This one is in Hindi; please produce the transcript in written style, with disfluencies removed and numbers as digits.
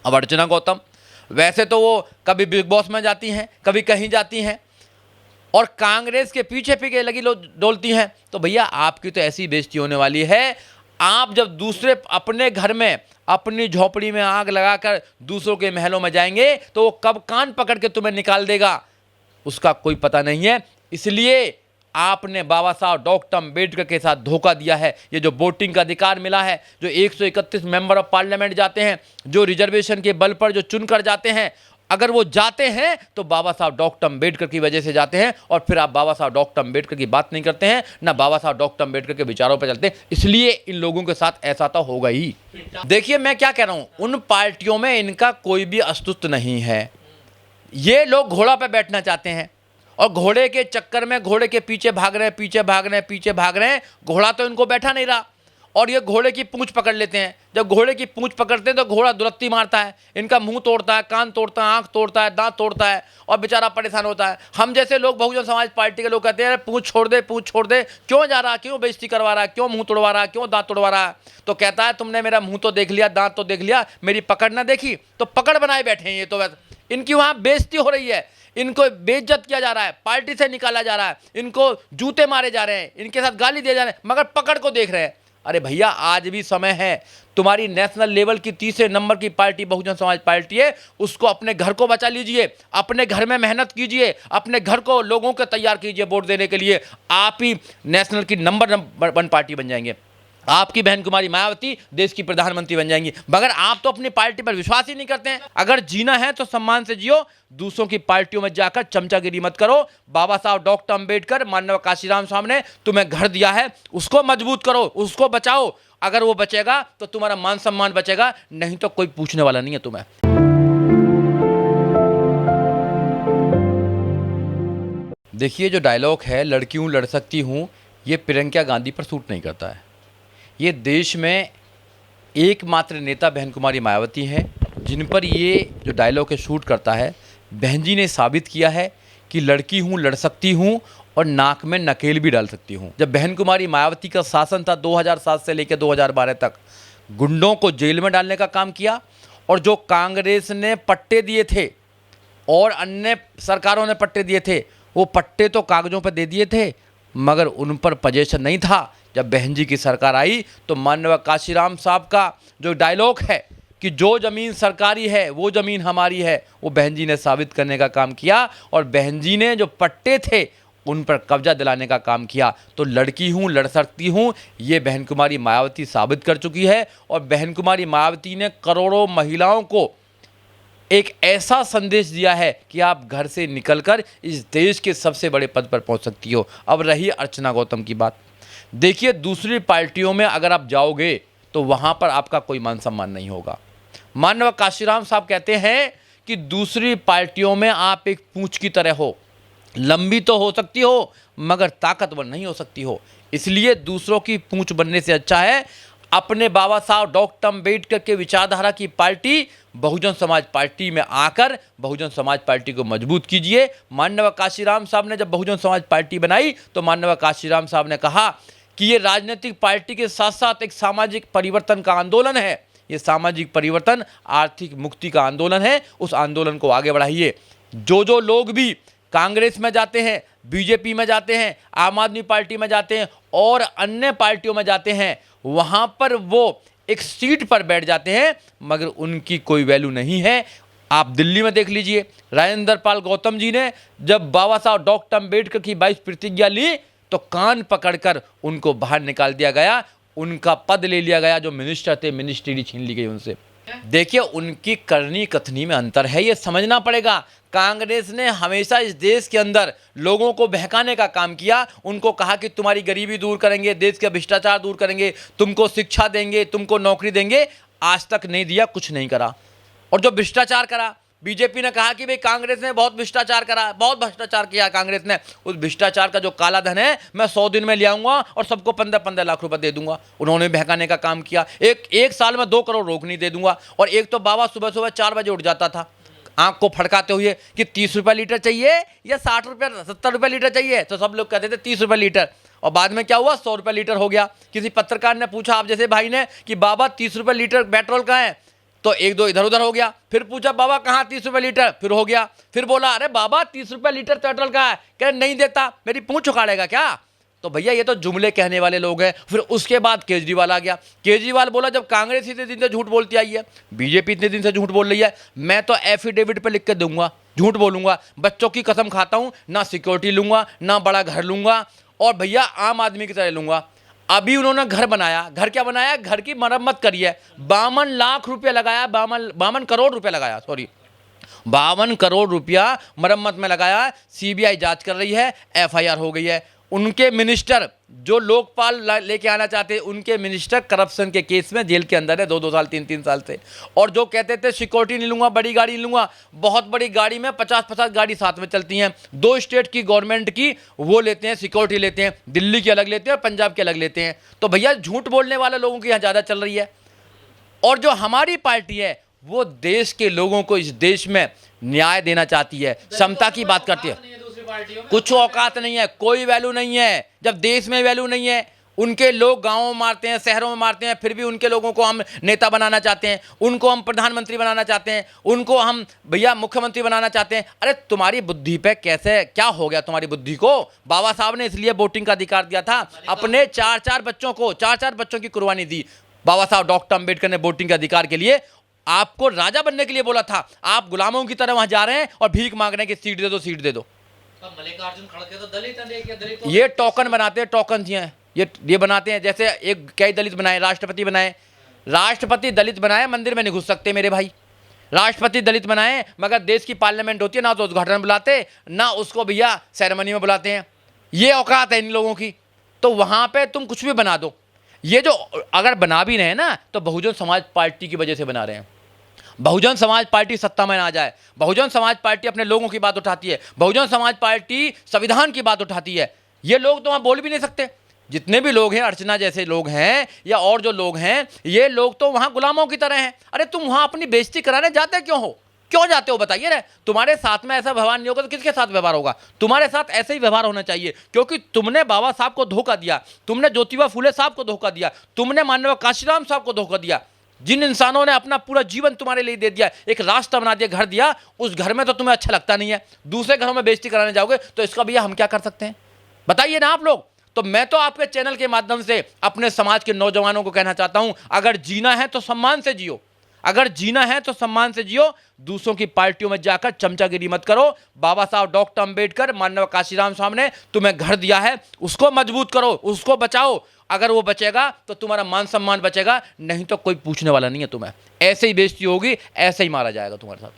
अब अर्चना गौतम वैसे तो वो कभी बिग बॉस में जाती हैं, कभी कहीं जाती हैं और कांग्रेस के पीछे पीछे लगी डोलती हैं, तो भैया आपकी तो ऐसी बेइज्जती होने वाली है। आप जब दूसरे अपने घर में अपनी झोपड़ी में आग लगाकर दूसरों के महलों में जाएंगे तो वो कब कान पकड़ के तुम्हें निकाल देगा उसका कोई पता नहीं है। इसलिए आपने बाबा साहब डॉक्टर अम्बेडकर के साथ धोखा दिया है। ये जो वोटिंग का अधिकार मिला है, जो 131 मेंबर ऑफ पार्लियामेंट जाते हैं, जो रिजर्वेशन के बल पर जो चुनकर जाते हैं, अगर वो जाते हैं तो बाबा साहब डॉक्टर अम्बेडकर की वजह से जाते हैं और फिर आप बाबा साहब डॉक्टर अम्बेडकर की बात नहीं करते हैं, ना बाबा साहब डॉक्टर अम्बेडकर के विचारों पर चलते हैं। इसलिए इन लोगों के साथ ऐसा तो होगा ही। देखिए मैं क्या कह रहा हूं, उन पार्टियों में इनका कोई भी अस्तित्व नहीं है। ये लोग घोड़ा पे बैठना चाहते हैं और घोड़े के चक्कर में घोड़े के पीछे भाग रहे हैं, पीछे भाग रहे हैं, पीछे भाग रहे हैं। घोड़ा तो इनको बैठा नहीं रहा और ये घोड़े की पूंछ पकड़ लेते हैं। जब घोड़े की पूंछ पकड़ते हैं तो घोड़ा दुलत्ती मारता है, इनका मुंह तोड़ता है, कान तोड़ता है, आंख तोड़ता है, दांत तोड़ता है और बेचारा परेशान होता है। हम जैसे लोग बहुजन समाज पार्टी के लोग कहते हैं पूंछ छोड़ दे, पूंछ छोड़ दे, क्यों जा रहा, क्यों बेइज्जती करवा रहा है, क्यों मुंह तोड़वा रहा है, क्यों दांत तोड़वा रहा है। तो कहता है तुमने मेरा मुंह तो देख लिया, दांत तो देख लिया, मेरी पकड़ ना देखी। तो पकड़ बनाए बैठे हैं ये। तो वैसे इनकी वहाँ बेइज्जती हो रही है, इनको बेइज्जत किया जा रहा है, पार्टी से निकाला जा रहा है, इनको जूते मारे जा रहे हैं, इनके साथ गाली दिए जा रहे हैं, मगर पकड़ को देख रहे हैं। अरे भैया आज भी समय है। तुम्हारी नेशनल लेवल की तीसरे नंबर की पार्टी बहुजन समाज पार्टी है, उसको अपने घर को बचा लीजिए, अपने घर में मेहनत कीजिए, अपने घर को लोगों को तैयार कीजिए वोट देने के लिए। आप ही नेशनल की नंबर 1 पार्टी बन जाएंगे। आपकी बहन कुमारी मायावती देश की प्रधानमंत्री बन जाएंगी। मगर आप तो अपनी पार्टी पर विश्वास ही नहीं करते हैं। अगर जीना है तो सम्मान से जियो, दूसरों की पार्टियों में जाकर चमचागिरी मत करो। बाबा साहब डॉक्टर अंबेडकर, माननीय काशीराम साहब ने तुम्हें घर दिया है, उसको मजबूत करो, उसको बचाओ। अगर वो बचेगा तो तुम्हारा मान सम्मान बचेगा, नहीं तो कोई पूछने वाला नहीं है तुम्हें। देखिए जो डायलॉग है लड़की हूं लड़ सकती हूं, ये प्रियंका गांधी पर सूट नहीं करता है। ये देश में एकमात्र नेता बहन कुमारी मायावती हैं जिन पर ये जो डायलॉग है शूट करता है। बहन जी ने साबित किया है कि लड़की हूँ लड़ सकती हूँ और नाक में नकेल भी डाल सकती हूँ। जब बहन कुमारी मायावती का शासन था 2007 से लेकर 2012 तक, गुंडों को जेल में डालने का काम किया और जो कांग्रेस ने पट्टे दिए थे और अन्य सरकारों ने पट्टे दिए थे, वो पट्टे तो कागज़ों पर दे दिए थे मगर उन पर पोजीशन नहीं था। जब बहन जी की सरकार आई तो माननीय काशीराम साहब का जो डायलॉग है कि जो ज़मीन सरकारी है वो ज़मीन हमारी है, वो बहन जी ने साबित करने का काम किया और बहन जी ने जो पट्टे थे उन पर कब्जा दिलाने का काम किया। तो लड़की हूँ लड़ सकती हूँ, ये बहन कुमारी मायावती साबित कर चुकी है। और बहन कुमारी मायावती ने करोड़ों महिलाओं को एक ऐसा संदेश दिया है कि आप घर से निकलकर इस देश के सबसे बड़े पद पर पहुंच सकती हो। अब रही अर्चना गौतम की बात, देखिए दूसरी पार्टियों में अगर आप जाओगे तो वहां पर आपका कोई मान सम्मान नहीं होगा। माननीय काशीराम साहब कहते हैं कि दूसरी पार्टियों में आप एक पूंछ की तरह हो, लंबी तो हो सकती हो मगर ताकतवर नहीं हो सकती हो। इसलिए दूसरों की पूंछ बनने से अच्छा है अपने बाबा साहब डॉक्टर अम्बेडकर के विचारधारा की पार्टी बहुजन समाज पार्टी में आकर बहुजन समाज पार्टी को मजबूत कीजिए। माननीय काशीराम साहब ने जब बहुजन समाज पार्टी बनाई तो माननीय काशीराम साहब ने कहा कि ये राजनीतिक पार्टी के साथ साथ एक सामाजिक परिवर्तन का आंदोलन है। ये सामाजिक परिवर्तन आर्थिक मुक्ति का आंदोलन है, उस आंदोलन को आगे बढ़ाइए। जो लोग भी कांग्रेस में जाते हैं, बीजेपी में जाते हैं, आम आदमी पार्टी में जाते हैं और अन्य पार्टियों में जाते हैं, वहाँ पर वो एक सीट पर बैठ जाते हैं मगर उनकी कोई वैल्यू नहीं है। आप दिल्ली में देख लीजिए, राजेंद्र पाल गौतम जी ने जब बाबा साहब डॉक्टर अम्बेडकर की 22 प्रतिज्ञा ली तो कान पकड़कर उनको बाहर निकाल दिया गया, उनका पद ले लिया गया। जो मिनिस्टर थे मिनिस्ट्री छीन ली गई उनसे। देखिए उनकी करनी कथनी में अंतर है, ये समझना पड़ेगा। कांग्रेस ने हमेशा इस देश के अंदर लोगों को बहकाने का काम किया। उनको कहा कि तुम्हारी गरीबी दूर करेंगे, देश का भ्रष्टाचार दूर करेंगे, तुमको शिक्षा देंगे, तुमको नौकरी देंगे। आज तक नहीं दिया, कुछ नहीं करा। और जो भ्रष्टाचार करा, बीजेपी ने कहा कि भाई कांग्रेस ने बहुत भ्रष्टाचार करा, बहुत भ्रष्टाचार किया कांग्रेस ने। उस भ्रष्टाचार का जो काला धन है मैं 100 दिन में ले आऊंगा और सबको 15-15 लाख रुपए दे दूंगा। उन्होंने बहकाने का काम किया। एक साल में 2 करोड़ रोकनी दे दूंगा। और एक तो बाबा सुबह सुबह 4 बजे उठ जाता था आंख को फड़काते हुए कि 30 रुपये लीटर चाहिए या 60 रुपये 70 रुपये लीटर चाहिए। तो सब लोग कहते थे 30 रुपये लीटर। और बाद में क्या हुआ, 100 रुपये लीटर हो गया। किसी पत्रकार ने पूछा आप जैसे भाई ने कि बाबा 30 रुपये लीटर पेट्रोल का है, तो एक दो इधर उधर हो गया। फिर पूछा बाबा कहाँ 30 रुपये लीटर, फिर हो गया। फिर बोला अरे बाबा 30 रुपये लीटर पेट्रोल का है, कह रहे नहीं देता, मेरी पूंछ उखाड़ेगा क्या। तो भैया ये तो जुमले कहने वाले लोग हैं। फिर उसके बाद केजरीवाल आ गया। केजरीवाल बोला जब कांग्रेस इतने दिन से झूठ बोलती आई है, बीजेपी इतने दिन से झूठ बोल रही है, मैं तो एफिडेविट पे लिख के दूंगा, झूठ बोलूंगा, बच्चों की कसम खाता हूं, ना सिक्योरिटी लूंगा, ना बड़ा घर लूंगा, और भैया आम आदमी की तरह लूंगा। अभी उन्होंने घर बनाया, घर क्या बनाया, घर की मरम्मत करी है, 52 लाख रुपया लगाया, 52 करोड़ रुपया लगाया, सॉरी 52 करोड़ रुपया मरम्मत में लगाया। सीबीआई जांच कर रही है, एफआईआर हो गई है। उनके मिनिस्टर जो लोकपाल लेके आना चाहते हैं, उनके मिनिस्टर करप्शन के केस में जेल के अंदर है 2-2 साल 3-3 साल से। और जो कहते थे सिक्योरिटी नहीं लूंगा, बड़ी गाड़ी नहीं लूंगा, बहुत बड़ी गाड़ी में 50-50 गाड़ी साथ में चलती हैं, 2 स्टेट की गवर्नमेंट की वो लेते हैं, सिक्योरिटी लेते हैं, दिल्ली की अलग लेते हैं और पंजाब की अलग लेते हैं। तो भैया झूठ बोलने वाले लोगों की यहाँ ज़्यादा चल रही है। और जो हमारी पार्टी है वो देश के लोगों को, इस देश में न्याय देना चाहती है, समता की बात करती है। कुछ औकात नहीं है, कोई वैल्यू नहीं है। जब देश में वैल्यू नहीं है, उनके लोग गांवों में मारते हैं, शहरों में मारते हैं, फिर भी उनके लोगों को हम नेता बनाना चाहते हैं, उनको हम प्रधानमंत्री बनाना चाहते हैं, उनको हम भैया मुख्यमंत्री बनाना चाहते हैं। अरे तुम्हारी बुद्धि पे कैसे, क्या हो गया तुम्हारी बुद्धि को। बाबा साहब ने इसलिए वोटिंग का अधिकार दिया था, अपने 4-4 बच्चों को, 4-4 बच्चों की कुर्बानी दी बाबा साहब डॉक्टर अंबेडकर ने वोटिंग के अधिकार के लिए। आपको राजा बनने के लिए बोला था, आप गुलामों की तरह वहां जा रहे हैं और भीख मांग रहे हैं कि सीट दे दो, सीट दे दो। मल्लिकार्जुन खड़गे तो दलित हैं, ये टोकन बनाते हैं, टोकन ये बनाते हैं। जैसे एक कई दलित बनाए, राष्ट्रपति बनाए, राष्ट्रपति दलित बनाए, मंदिर में नहीं घुस सकते मेरे भाई। राष्ट्रपति दलित बनाए, मगर देश की पार्लियामेंट होती है ना, तो उद्घाटन बुलाते ना, उसको भैया सेरेमनी में बुलाते हैं। ये औकात है इन लोगों की। तो वहां पे तुम कुछ भी बना दो। ये जो अगर बना भी रहे हैं ना, तो बहुजन समाज पार्टी की वजह से बना रहे हैं। बहुजन समाज पार्टी सत्ता में ना आ जाए, बहुजन समाज पार्टी अपने लोगों की बात उठाती है, बहुजन समाज पार्टी संविधान की बात उठाती है। ये लोग तो वहां बोल भी नहीं सकते। जितने भी लोग हैं, अर्चना जैसे लोग हैं या और जो लोग हैं, ये लोग तो वहां गुलामों की तरह हैं। अरे तुम वहां अपनी बेइज्जती कराने जाते क्यों हो, क्यों जाते हो बताइए रे। तुम्हारे साथ में ऐसा व्यवहार नहीं होगा तो किसके साथ व्यवहार होगा। तुम्हारे साथ ऐसे ही व्यवहार होना चाहिए, क्योंकि तुमने बाबा साहब को धोखा दिया, तुमने ज्योतिबा फुले साहब को धोखा दिया, तुमने माननीय काशीराम साहब को धोखा दिया। जिन इंसानों ने अपना पूरा जीवन तुम्हारे लिए दे दिया, एक रास्ता बना दिया, घर दिया, उस घर में तो तुम्हें अच्छा लगता नहीं है, दूसरे घरों में बेइज्जती कराने जाओगे, तो इसका भैया हम क्या कर सकते हैं बताइए ना आप लोग। तो मैं तो आपके चैनल के माध्यम से अपने समाज के नौजवानों को कहना चाहता हूं, अगर जीना है तो सम्मान से जियो, अगर जीना है तो सम्मान से जियो, दूसरों की पार्टियों में जाकर चमचागिरी मत करो। बाबा साहब डॉक्टर अंबेडकर, माननीय काशीराम साहब ने तुम्हें घर दिया है, उसको मजबूत करो, उसको बचाओ। अगर वो बचेगा तो तुम्हारा मान सम्मान बचेगा, नहीं तो कोई पूछने वाला नहीं है तुम्हें। ऐसे ही बेइज्जती होगी, ऐसे ही मारा जाएगा तुम्हारे साथ।